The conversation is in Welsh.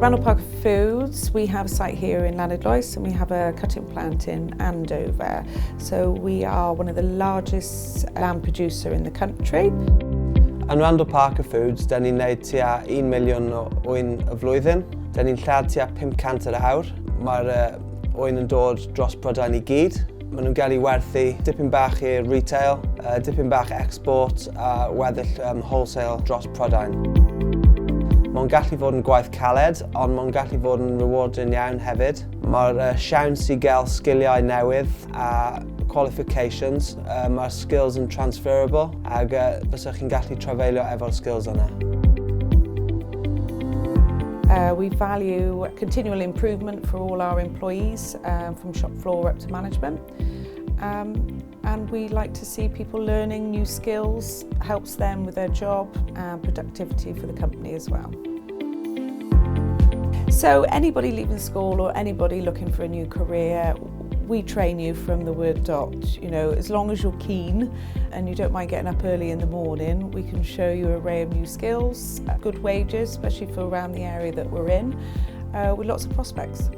Randall Parker Foods, we have a site here in Llanidloes and we have a cutting plant in Andover. So we are one of the largest lamb producer in the country. Yn Randall Parker Foods, da ni'n neud tua 1 miliwn o wyn y flwyddyn. Da ni'n lladd tua 500 yr awr. Mae'r wyn yn dod dros Prydain i gyd. Maen nhw'n cael ei werthu dipyn bach i'r retail, dipyn bach export a weddill wholesale dros Prydain. Mae'n gallu fod yn gwaith caled, ond mae'n gallu fod yn rewarding iawn hefyd. Mae'r siawns i gael sgiliau newydd a qualifications, mae'r skills yn transferable ac bysach chi'n gallu trafeilio efo'r skills yna. We value continual improvement for all our employees, from shop floor up to management. And we like to see people learning new skills, helps them with their job and productivity for the company as well. So anybody leaving school or anybody looking for a new career, we train you from the word dot. You know, as long as you're keen and you don't mind getting up early in the morning, we can show you an array of new skills, good wages, especially for around the area that we're in, with lots of prospects.